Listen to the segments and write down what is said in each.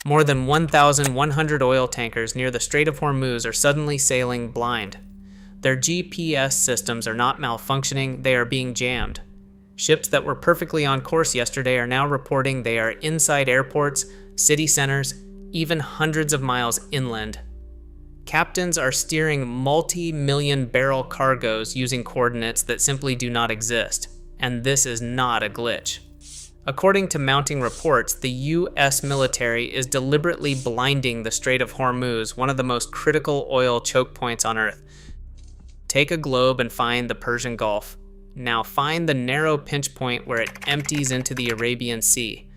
More than 1,100 oil tankers near the Strait of Hormuz are suddenly sailing blind. Their GPS systems are not malfunctioning, they are being jammed. Ships that were perfectly on course yesterday are now reporting they are inside airports, city centers, even hundreds of miles inland. Captains are steering multi-million barrel cargoes using coordinates that simply do not exist, and this is not a glitch. According to mounting reports, the U.S. military is deliberately blinding the Strait of Hormuz, one of the most critical oil choke points on Earth. Take a globe and find the Persian Gulf. Now find the narrow pinch point where it empties into the Arabian Sea.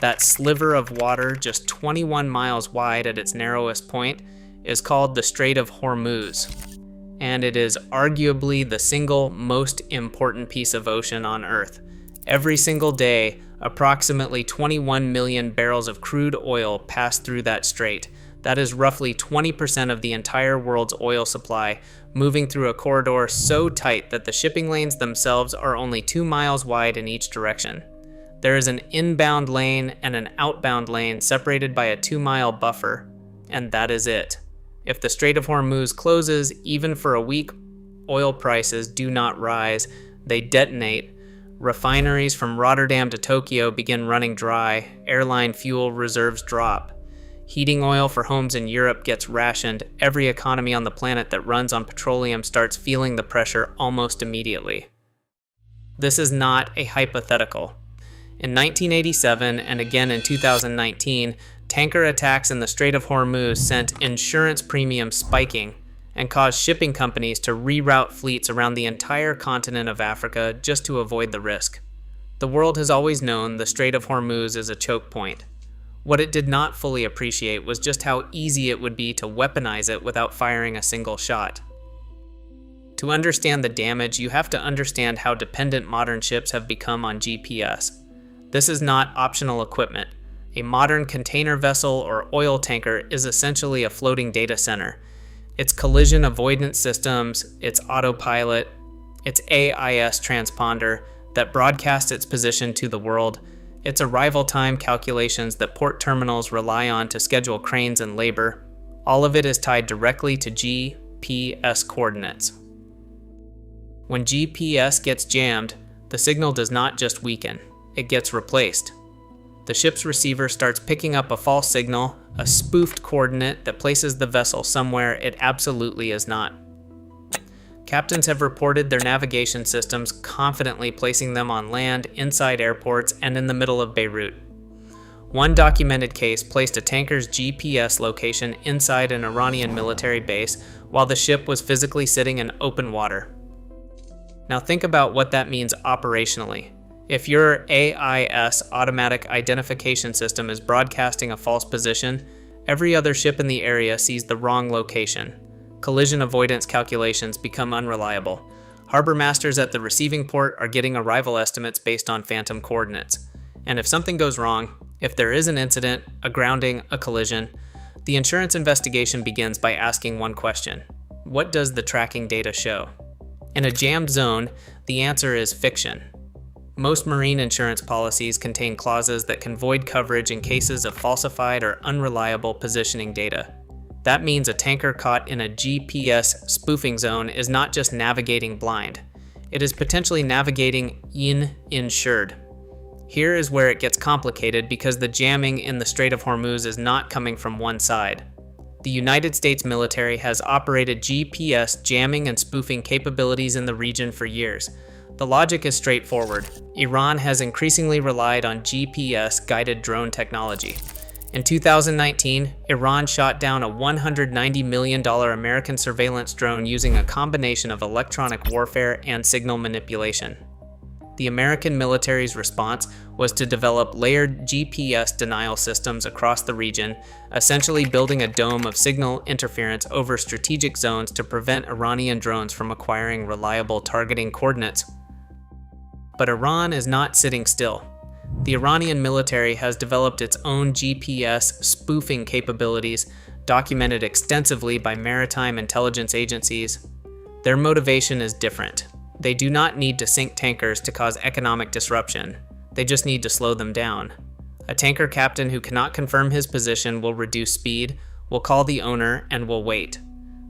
That sliver of water, just 21 miles wide at its narrowest point, is called the Strait of Hormuz. And it is arguably the single most important piece of ocean on Earth. Every single day, approximately 21 million barrels of crude oil pass through that strait. That is roughly 20% of the entire world's oil supply, moving through a corridor so tight that the shipping lanes themselves are only 2 miles wide in each direction. There is an inbound lane and an outbound lane separated by a 2-mile buffer, and that is it. If the Strait of Hormuz closes, even for a week, oil prices do not rise, they detonate. Refineries from Rotterdam to Tokyo begin running dry, airline fuel reserves drop. Heating oil for homes in Europe gets rationed. Every economy on the planet that runs on petroleum starts feeling the pressure almost immediately. This is not a hypothetical. In 1987 and again in 2019, tanker attacks in the Strait of Hormuz sent insurance premiums spiking and caused shipping companies to reroute fleets around the entire continent of Africa just to avoid the risk. The world has always known the Strait of Hormuz is a choke point. What it did not fully appreciate was just how easy it would be to weaponize it without firing a single shot. To understand the damage, you have to understand how dependent modern ships have become on GPS. This is not optional equipment. A modern container vessel or oil tanker is essentially a floating data center. Its collision avoidance systems, its autopilot, its AIS transponder that broadcasts its position to the world, its arrival time calculations that port terminals rely on to schedule cranes and labor, all of it is tied directly to GPS coordinates. When GPS gets jammed, the signal does not just weaken, it gets replaced. The ship's receiver starts picking up a false signal, a spoofed coordinate that places the vessel somewhere it absolutely is not. Captains have reported their navigation systems confidently placing them on land, inside airports, and in the middle of Beirut. One documented case placed a tanker's GPS location inside an Iranian military base while the ship was physically sitting in open water. Now think about what that means operationally. If your AIS automatic identification system is broadcasting a false position, every other ship in the area sees the wrong location. Collision avoidance calculations become unreliable. Harbor masters at the receiving port are getting arrival estimates based on phantom coordinates. And if something goes wrong, if there is an incident, a grounding, a collision, the insurance investigation begins by asking one question: what does the tracking data show? In a jammed zone, the answer is fiction. Most marine insurance policies contain clauses that can void coverage in cases of falsified or unreliable positioning data. That means a tanker caught in a GPS spoofing zone is not just navigating blind. It is potentially navigating uninsured. Here is where it gets complicated because the jamming in the Strait of Hormuz is not coming from one side. The United States military has operated GPS jamming and spoofing capabilities in the region for years. The logic is straightforward. Iran has increasingly relied on GPS-guided drone technology. In 2019, Iran shot down a $190 million American surveillance drone using a combination of electronic warfare and signal manipulation. The American military's response was to develop layered GPS denial systems across the region, essentially building a dome of signal interference over strategic zones to prevent Iranian drones from acquiring reliable targeting coordinates. But Iran is not sitting still. The Iranian military has developed its own GPS spoofing capabilities, documented extensively by maritime intelligence agencies. Their motivation is different. They do not need to sink tankers to cause economic disruption. They just need to slow them down. A tanker captain who cannot confirm his position will reduce speed, will call the owner, and will wait.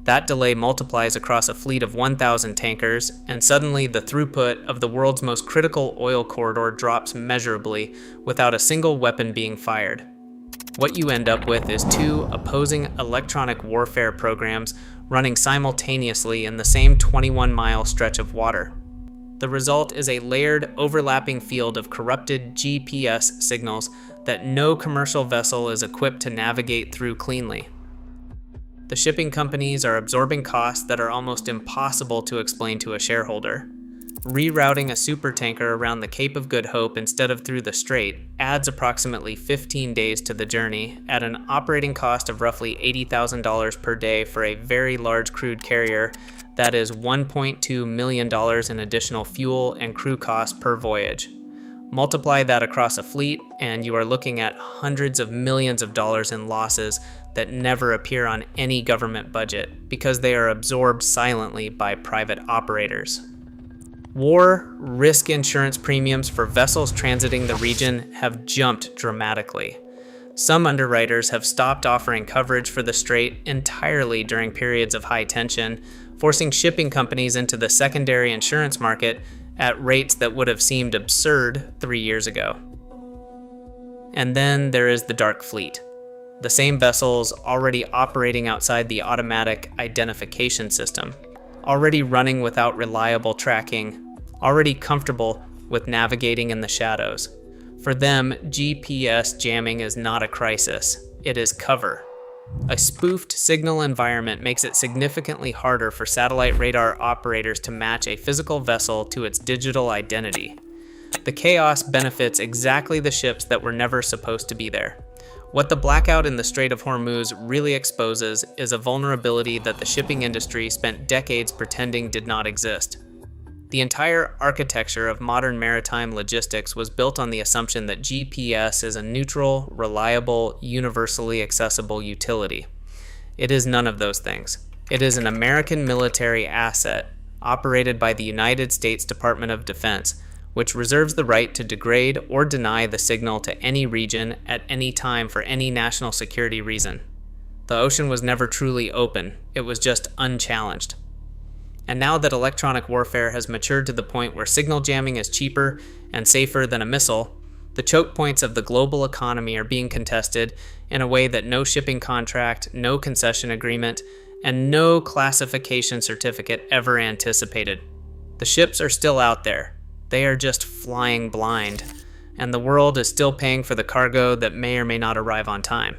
That delay multiplies across a fleet of 1,000 tankers, and suddenly the throughput of the world's most critical oil corridor drops measurably without a single weapon being fired. What you end up with is two opposing electronic warfare programs running simultaneously in the same 21-mile stretch of water. The result is a layered, overlapping field of corrupted GPS signals that no commercial vessel is equipped to navigate through cleanly. The shipping companies are absorbing costs that are almost impossible to explain to a shareholder. Rerouting a supertanker around the Cape of Good Hope instead of through the Strait adds approximately 15 days to the journey at an operating cost of roughly $80,000 per day for a very large crude carrier. That is $1.2 million in additional fuel and crew costs per voyage. Multiply that across a fleet, and you are looking at hundreds of millions of dollars in losses that never appear on any government budget because they are absorbed silently by private operators. War risk insurance premiums for vessels transiting the region have jumped dramatically. Some underwriters have stopped offering coverage for the Strait entirely during periods of high tension, forcing shipping companies into the secondary insurance market at rates that would have seemed absurd 3 years ago. And then there is the dark fleet. The same vessels already operating outside the automatic identification system, already running without reliable tracking, already comfortable with navigating in the shadows. For them, GPS jamming is not a crisis, it is cover. A spoofed signal environment makes it significantly harder for satellite radar operators to match a physical vessel to its digital identity. The chaos benefits exactly the ships that were never supposed to be there. What the blackout in the Strait of Hormuz really exposes is a vulnerability that the shipping industry spent decades pretending did not exist. The entire architecture of modern maritime logistics was built on the assumption that GPS is a neutral, reliable, universally accessible utility. It is none of those things. It is an American military asset operated by the United States Department of Defense, which reserves the right to degrade or deny the signal to any region at any time for any national security reason. The ocean was never truly open, it was just unchallenged. And now that electronic warfare has matured to the point where signal jamming is cheaper and safer than a missile, the choke points of the global economy are being contested in a way that no shipping contract, no concession agreement, and no classification certificate ever anticipated. The ships are still out there. They are just flying blind, and the world is still paying for the cargo that may or may not arrive on time.